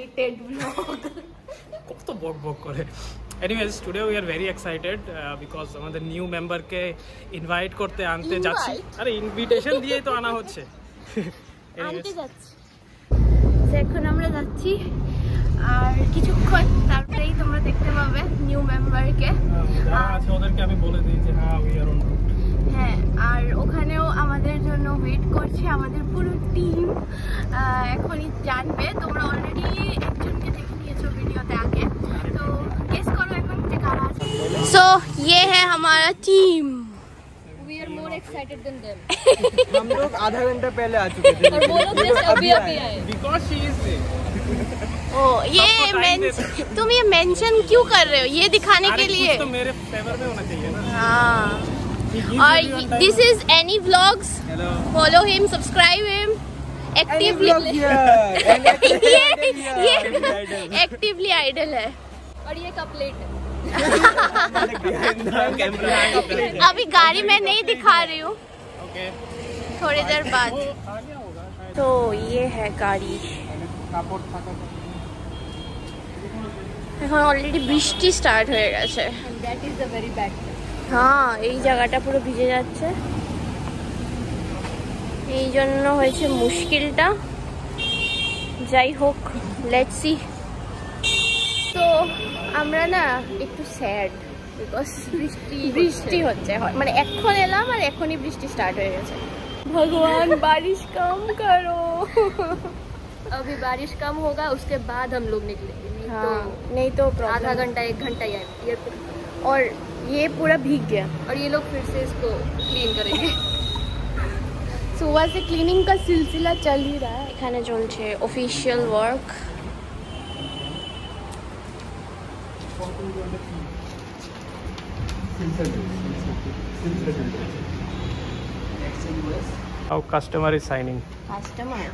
updated vlog. কত বক বক করে। Anyways, today we are very excited because আমাদের new member কে invite করতে আনতে যাচ্ছি। আরে invitation দিয়েই তো আনা হচ্ছে। আনতে যাচ্ছি। এখন আমরা যাচ্ছি আর কিছুক্ষণ তারপরেই তোমরা দেখতে পাবে নিউ মেম্বারকে। আচ্ছা ওদেরকে আমি বলে দিই যে হ্যাঁ we are on route। হ্যাঁ আর ওখানেও আমাদের জন্য ওয়েট করছে আমাদের পুরো টিম। এখনই জানবে, তোমরা অলরেডি একজনকে দেখে নিয়েছো ভিডিওতে আগে, তো গেস করো এখন যে কারা আছে। সো ये है हमारा team. We are more excited than them. हम लोग आधा घंटा पहले आ चुके थे और वो लोग जैसे अभी आए। Because she is there। ओ ये तुम ये मेंशन क्यों कर रहे हो? ये दिखाने के लिए तो मेरे फेवर में होना चाहिए ना। हाँ और this is any vlogs, follow him, subscribe him actively. ये एक्टिवली आइडल है और ये कप लेट है। अभी गाड़ी में नहीं दिखा रही हूँ, थोड़ी देर बाद। तो ये है गाड़ी। এখন অলরেডি বৃষ্টি স্টার্ট হয়ে গেছে। That is the very bad thing. হ্যাঁ এই জায়গাটা পুরো ভিজে যাচ্ছে, এই জন্য হয়েছে মুশকিলটা। যাই হোক লেটস সি। তো আমরা না একটু স্যাড বিকজ বৃষ্টি হচ্ছে, মানে এখন এলাম আর এখনই বৃষ্টি স্টার্ট হয়ে গেছে। ভগবান बारिश कम करो। अभी बारिश कम होगा उसके बाद हम लोग निकलेंगे। हाँ नहीं तो आधा घंटा 1 घंटा ही एयरपोर्ट, और ये पूरा भीग गया और ये लोग फिर से इसको क्लीन करेंगे। सुबह से क्लीनिंग का सिलसिला चल ही रहा है। এখানে চলছে official work. How customer is signing? Customer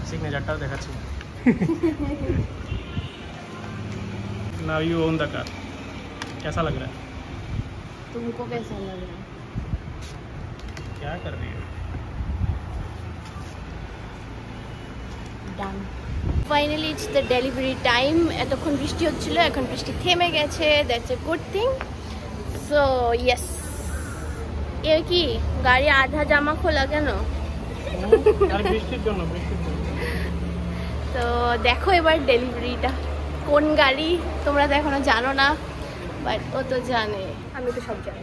সিগনেচারটাও দেখাচ্ছি। Now you own the car. कैसा लग रहा है? तुमको कैसा लग रहा है? क्या कर रही हो? Done. Finally it's the delivery time. এতক্ষণ বৃষ্টি হচ্ছিল, এখন বৃষ্টি থেমে গেছে। That's a good thing. So yes. এ কি গাড়ি আধা জামা খোলা কেন? আর বৃষ্টির জন্য। তো দেখো এবার ডেলিভারিটা কোন গাড়ি, তোমরা তো এখনো জানো না, বাট ও তো জানে, আমি তো সব জানি।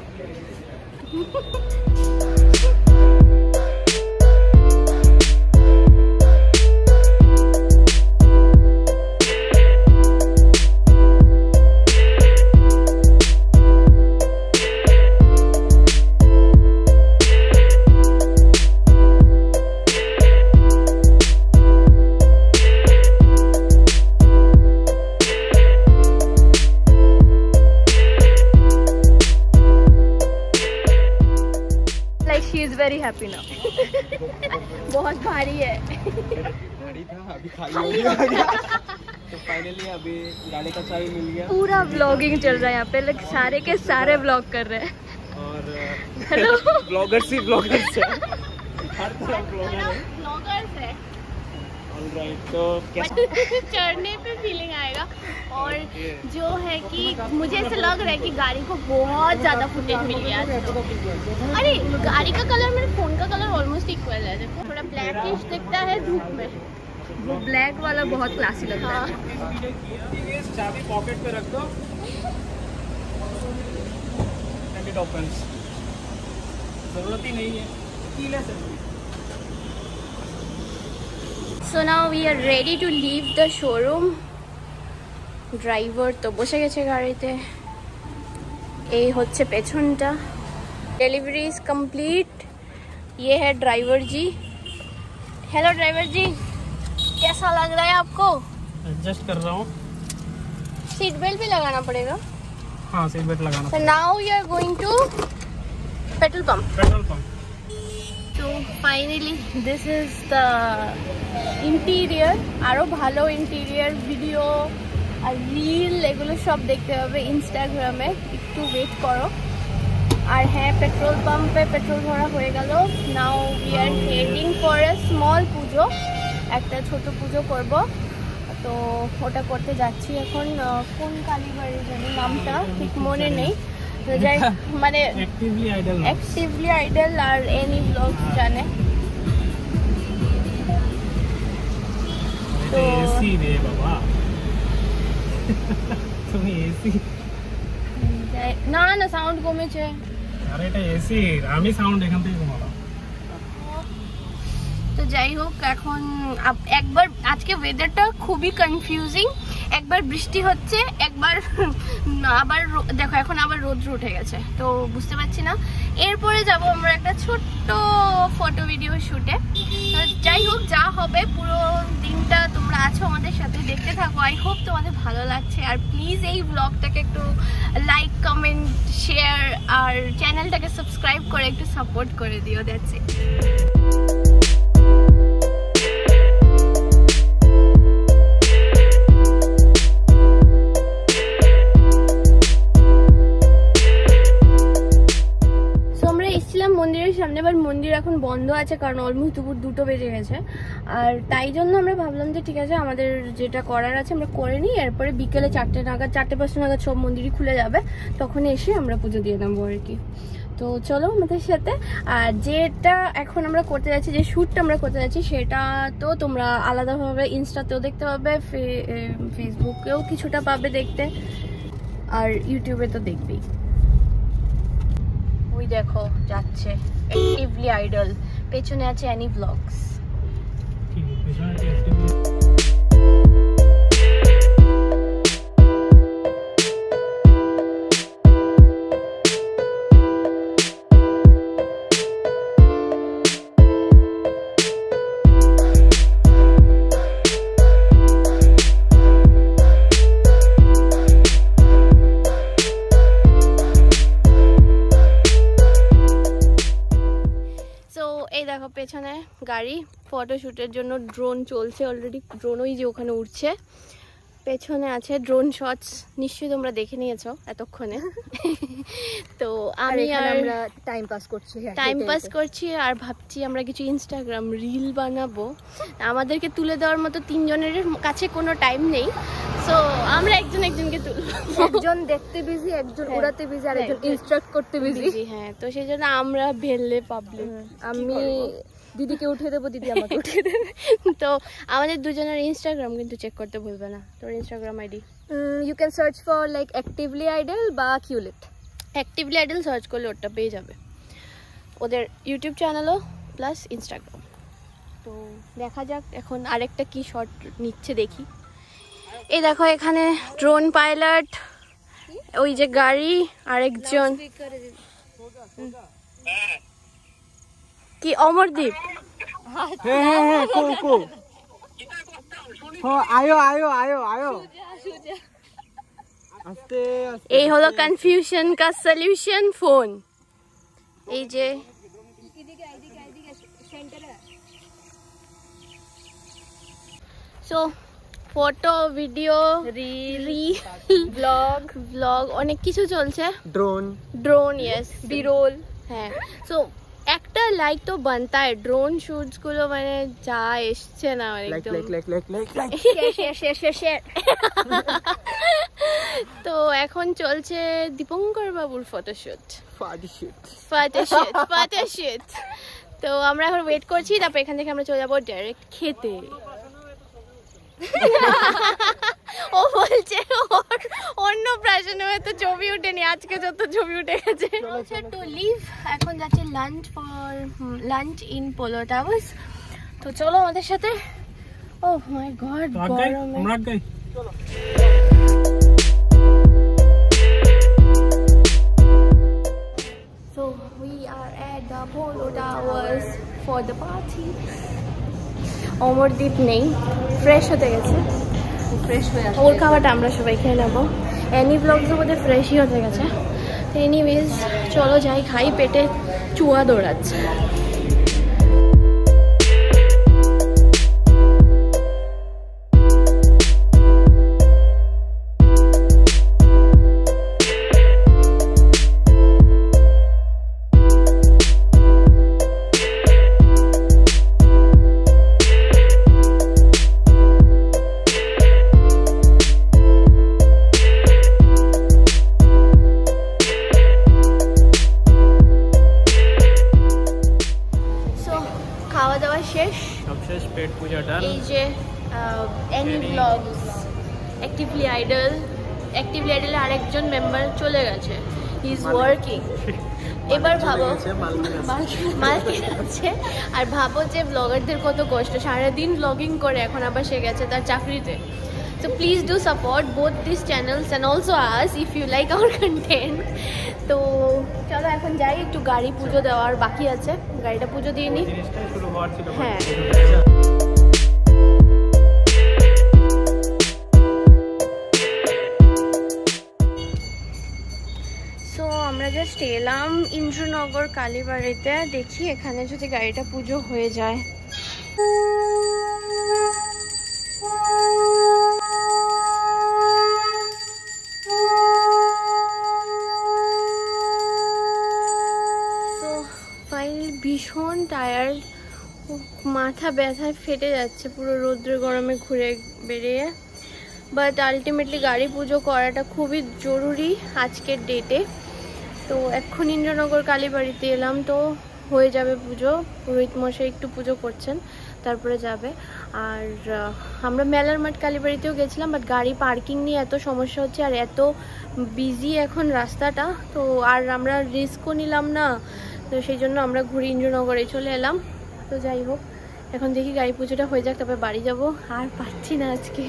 She is very happy now. बहुत भारी है। गाड़ी था अभी खाली हो गया। तो फाइनली अभी गाड़ी का चाबी मिल गया। पूरा व्लॉगिंग चल रहा है यहाँ पे, लोग सारे के सारे व्लॉग कर रहे हैं। और हेलो ब्लॉगर्स ही ब्लॉगर्स है, हर तरह ब्लॉगर है। ब्लॉगर्स है। ऑलराइट तो कैसा चढ़ने पे फीलिंग आएगा। और जो है कि मुझे ऐसा लग रहा है कि गाड़ी को बहुत ज्यादा फुटेज मिल गया। अरे गाड़ी का कलर मेरे फोन का कलर ऑलमोस्ट इक्वल है, देखो थोड़ा ब्लैकिश दिखता है धूप में। वो ब्लैक वाला बहुत क्लासी लगता है। चाबी पॉकेट पे रख दो एंड इट ओपन्स। जरूरत ही नहीं है, कीलेस है। So now we are ready to leave the showroom. Driver তো বসে গেছে গাড়িতে, এই হচ্ছে পেছনটা। Delivery is complete. ये है driver ji. Hello driver ji, कैसा लग रहा है आपको? एडजस्ट कर रहा हूँ। सीट बेल्ट भी लगाना पड़ेगा। हाँ सीट बेल्ट लगाना। So now you are going to petrol pump. Petrol pump. So finally this is the interior. আরো ভালো ইন্টেরিয়র ভিডিও আর রিল এগুলো সব দেখতে হবে ইনস্টাগ্রামে, একটু ওয়েট করো। আর হ্যাঁ, পেট্রোল পাম্পে পেট্রোল ভরা হয়ে গেল। Now we are heading for a small পুজো, একটা ছোট পুজো করব। তো ওটা করতে যাচ্ছি এখন। কোন কালীবাড়ির জানি নামটা ঠিক মনে নেই, তো যাই মানে অ্যাক্টিভলি আইডল আর এনি ব্লগস জানে। তো এসি রে বাবা, তুমি এসি না না সাউন্ড কমেছে। আরে এটা এসি, আমি সাউন্ড এখান থেকে কমালাম। তো যাই হোক এখন একবার আজকে ওয়েদারটা খুবই কনফিউজিং, একবার বৃষ্টি হচ্ছে, একবার আবার দেখো এখন আবার রোদ্র উঠে গেছে, তো বুঝতে পারছি না। এরপরে যাব আমরা একটা ছোট্ট ফটো ভিডিও শুটে। যাই হোক যা হবে পুরো দিনটা তোমরা আছো আমাদের সাথে, দেখতে থাকো। আই হোপ তোমাদের ভালো লাগছে, আর প্লিজ এই ব্লগটাকে একটু লাইক কমেন্ট শেয়ার আর চ্যানেলটাকে সাবস্ক্রাইব করে একটু সাপোর্ট করে দিও। That's it. মন্দিরের সামনে, বাট মন্দির এখন বন্ধ আছে কারণ অলমোস্ট দুপুর 2টো বেজে গেছে। আর তাই জন্য আমরা ভাবলাম যে ঠিক আছে আমাদের যেটা করার আছে আমরা করে নিই, এরপরে বিকেলে 4টে নাগাদ 4টে-5টা নাগাদ সব মন্দিরই খুলে যাবে, তখন এসে আমরা পুজো দিয়ে নেবো আর কি। তো চলো আমাদের সাথে। আর যেটা এখন আমরা করতে যাচ্ছি, যে শ্যুটটা আমরা করতে যাচ্ছি, সেটা তো তোমরা আলাদাভাবে ইনস্টাতেও দেখতে পাবে, ফেসবুকেও কিছুটা পাবে দেখতে, আর ইউটিউবে তো দেখবেই। ওই দেখো যাচ্ছে অ্যাক্টিভলি আইডল, পেছনে আছে অ্যানি ব্লগস। পেছনে গাড়ি, ফটোশুটের জন্য ড্রোন চলছে অলরেডি, ড্রোন ওই যে ওখানে উঠছে, পেছনে আছে ড্রোন শটস, নিশ্চয়ই তোমরা দেখে নিয়েছো এতক্ষণে। তো আমি আর আমরা টাইম পাস করছি আর ভাবছি আমরা কিছু ইনস্টাগ্রাম রিল বানাবো। আমাদেরকে তুলে দেওয়ার মতো 3 জনের কাছে কোনো টাইম নেই, সো আমরা একজনকে তুলবো। একজন দেখতে বিজি, একজন উড়াতে বিজি, আর একজন ইনস্ট্রাক্ট করতে বিজি। হ্যাঁ, তো সেই জন্য আমরা ভেললে পাবলিক, আমি দিদিকে উঠিয়ে দেবো, দিদি আমাকে উঠিয়ে দেবে। তো আমাদের দুজনের ইনস্টাগ্রাম কিন্তু চেক করতে ভুলবে না। তোর Instagram ID you can search for like actively idol বা কিউলিট। অ্যাক্টিভলি আইডল সার্চ করলে ওটা পেয়ে যাবে, ওদের ইউটিউব চ্যানেলও প্লাস ইনস্টাগ্রাম। তো দেখা যাক এখন আরেকটা কি শট নিচ্ছে দেখি। এই দেখো এখানে ড্রোন পাইলট, ওই যে গাড়ি, আরেকজন কি অমরদীপ। এই হলো কনফিউশন কা সলিউশন, ফোন। এই যে so photo, video, reel, blog অনেক কিছু চলছে। Drone yes, B-roll. হ্যাঁ, সো একটা লাইক তো বানতা है। ড্রোন শুটস গুলো মানে যা এসছে না একদম। তো এখন চলছে দীপঙ্কর বাবুর ফটোশুট, ফটোশুট। তো আমরা এখন ওয়েট করছি, তারপর এখান থেকে আমরা চলে যাবো ডাইরেক্ট খেতে। ও বলছে ওর অন্য প্রাশনে হয়তো ছবি উঠেনি, আজকে যত ছবি উঠে গেছে। টু লিভ, এখন যাচ্ছে লাঞ্চ ইন পোলো টাওয়ার্স। তো চলো আমাদের সাথে। ও মাই গড, গরমে। So we are at the Polo Towers for the party. Amardeep নেই, ফ্রেশ হতে গেছে, ওর খাবারটা আমরা সবাই খেয়ে নেবো। অ্যানি ব্লগসের মধ্যে ফ্রেশই হতে গেছে। তো এনিওয়েজ চলো যাই খাই, পেটে চুয়া দৌড়াচ্ছে। অ্যাক্টিভলি আইডলে আরেকজন মেম্বার চলে গেছে, হি ইজ ওয়ার্কিং। এবার ভাবো মালকে যাচ্ছে, আর ভাবো যে ব্লগারদের কত কষ্ট, সারাদিন ব্লগিং করে এখন আবার সে গেছে তার চাকরিতে। So please do support both these channels and also us if you like our content. তো চলো এখন যাই, একটু গাড়ি পুজো দেওয়ার বাকি আছে, গাড়িটা পুজো দিয়ে নিই। হ্যাঁ সো আমরা জাস্ট এলাম ইন্দ্রনগর কালীবাড়িতে, দেখি এখানে যদি গাড়িটা পুজো হয়ে যায়। ভীষণ টায়ার্ড, মাথা ব্যথায় ফেটে যাচ্ছে পুরো রৌদ্র গরমে ঘুরে বেরিয়ে, বাট আলটিমেটলি গাড়ি পুজো করাটা খুবই জরুরি আজকের ডেটে। তো এখন ইন্দ্রনগর কালীবাড়িতে এলাম, তো হয়ে যাবে পুজো, পুরোহিত মশাই একটু পুজো করছেন তারপরে যাবে। আর আমরা মেলার মাঠ কালীবাড়িতেও গেছিলাম, বাট গাড়ি পার্কিং নিয়ে এত সমস্যা হচ্ছে আর এত বিজি এখন রাস্তাটা, তো আর আমরা রিস্কও নিলাম না, তো সেই জন্য আমরা ঘুরে ইন্দ্রনগরে চলে এলাম। তো যাই হোক, এখন দেখি গাড়ি পুজোটা হয়ে যাক, তারপরে বাড়ি যাব, আর পাচ্ছি না আজকে।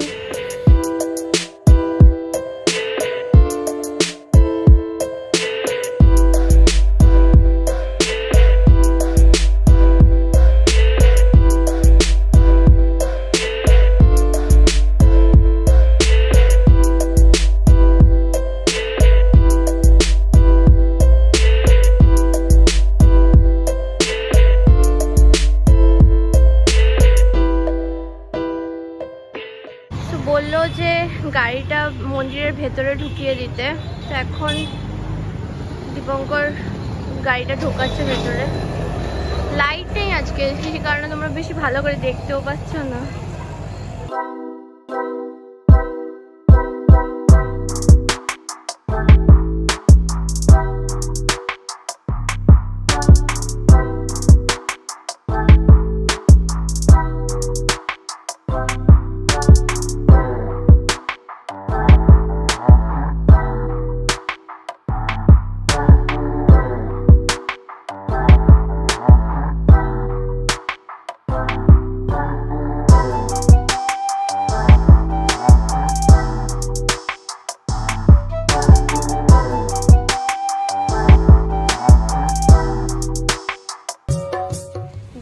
বললো যে গাড়িটা মন্দিরের ভেতরে ঢুকিয়ে দিতে, তো এখন দীপঙ্কর গাড়িটা ঢোকাচ্ছে ভেতরে। লাইট নেই আজকে, সেই কারণে তোমরা বেশি ভালো করে দেখতেও পাচ্ছ না।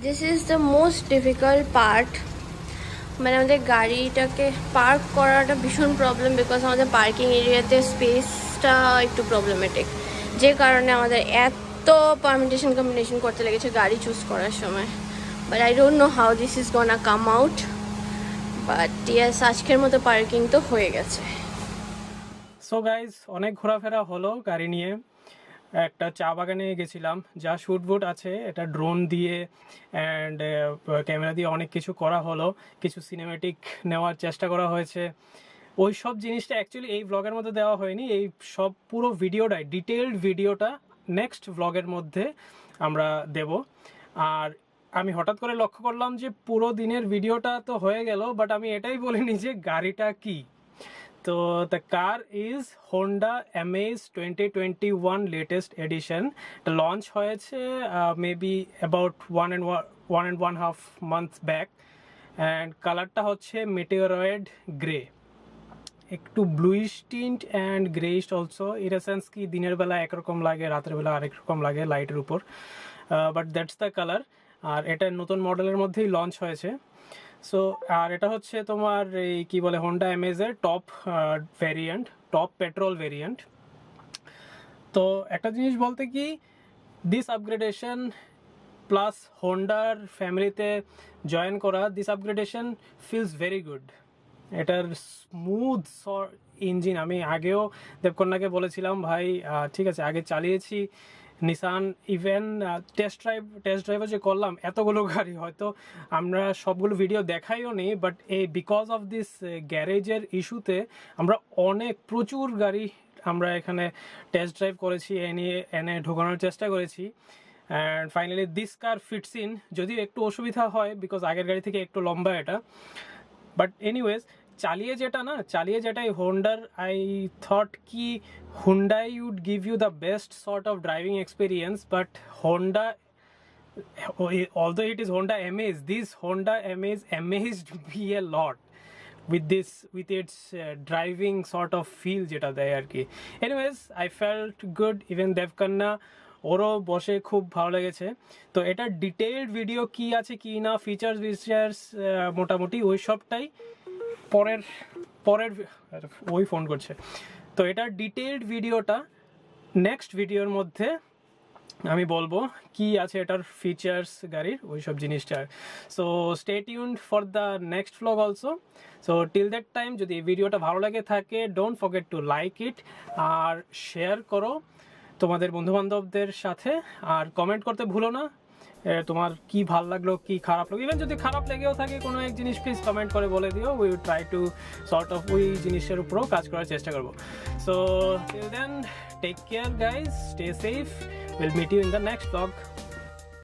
This is the most difficult part, মানে আমাদের গাড়িটাকে পার্ক করাটা ভীষণ প্রবলেম, বিকজ আমাদের পার্কিং এরিয়াতে স্পেসটা একটু প্রবলেমেটিক, যে কারণে আমাদের এত পারমিটেশন করতে লেগেছে গাড়ি চুজ করার সময়। But I don't know how this is gonna come out, but yes আজকের মতো পার্কিং তো হয়ে গেছে। সো গাইজ, অনেক ঘোরাফেরা হলো গাড়ি নিয়ে। একটা চা বাগানে গেছিলাম, যা শুটবুট আছে এটা ড্রোন দিয়ে অ্যান্ড ক্যামেরা দিয়ে অনেক কিছু করা হলো, কিছু সিনেমেটিক নেওয়ার চেষ্টা করা হয়েছে। ওই সব জিনিসটা অ্যাকচুয়ালি এই ব্লগের মধ্যে দেওয়া হয়নি, এই সব পুরো ভিডিওটাই, ডিটেলড ভিডিওটা নেক্সট ব্লগের মধ্যে আমরা দেব। আর আমি হঠাৎ করে লক্ষ্য করলাম যে পুরো দিনের ভিডিওটা তো হয়ে গেল, বাট আমি এটাই বলিনি যে গাড়িটা কি। তো the car is Honda amaze 2021 latest addition. এটা লঞ্চ হয়েছে maybe about 1.5 months back, and কালারটা হচ্ছে মেটেরয়েড গ্রে, একটু bluish tint and greyish also. In a sense কি দিনের বেলা একরকম লাগে, রাতের বেলা আরেক রকম লাগে লাইটের উপর, বাট দ্যাটস দ্য কালার। আর এটা নতুন মডেলের মধ্যেই লঞ্চ হয়েছে। সো আর এটা হচ্ছে তোমার এই কি বলে হোন্ডা অ্যামেজের top variant, top petrol variant. তো একটা জিনিস বলতে কি, দিস আপগ্রেডেশন প্লাস হোন্ডার ফ্যামিলিতে জয়েন করা, this upgradation feels very good. এটার স্মুথ ইঞ্জিন, আমি আগেও দেবকন্যাকে বলেছিলাম ভাই ঠিক আছে, আগে চালিয়েছি নিসান, ইভেন টেস্ট ড্রাইভও যে করলাম এতগুলো গাড়ি, হয়তো আমরা সবগুলো ভিডিও দেখাইও নি, বাট এই বিকজ অফ দিস গ্যারেজের ইস্যুতে আমরা প্রচুর গাড়ি আমরা এখানে টেস্ট ড্রাইভ করেছি, এনে ঢোকানোর চেষ্টা করেছি। And finally this car fits in, যদিও একটু অসুবিধা হয় বিকজ আগের গাড়ি থেকে একটু লম্বা এটা, বাট এনিওয়েজ চালিয়ে যেটাই হোন্ডার আই থট কি Hyundai would give you the best sort of driving experience, but Honda, although it is Honda Amaze, this Honda Amaze amazed me a lot with its driving sort of feel যেটা দেয় আর কি. Anyways, I felt good. Even Devkanna ওরও বসে খুব ভালো লেগেছে. তো এটা ডিটেইলড ভিডিও কি আছে কি না, ফিচার্স মোটামুটি ওই সবটাই পরের ওই ফোন করছে. তো এটার ডিটেইলড ভিডিওটা নেক্সট ভিডিওর মধ্যে আমি বলবো কি আছে এটার ফিচার্স গাড়ির ওই সব জিনিসটার. So stay tuned for the next vlog also. So till that time যদি এই ভিডিওটা ভালো লাগে থাকে, don't forget to like it আর শেয়ার করো তোমাদের বন্ধুবান্ধবদের সাথে, আর কমেন্ট করতে ভুলো না তোমার কি ভালো লাগলো কি খারাপ লাগলো. ইভেন যদি খারাপ লেগেও থাকে কোনো এক জিনিস প্লিজ কমেন্ট করে বলে দিও. We will try to sort of ওই জিনিসের উপরও কাজ করার চেষ্টা করবো. So till then take care guys, stay safe. Will meet you in the next blog.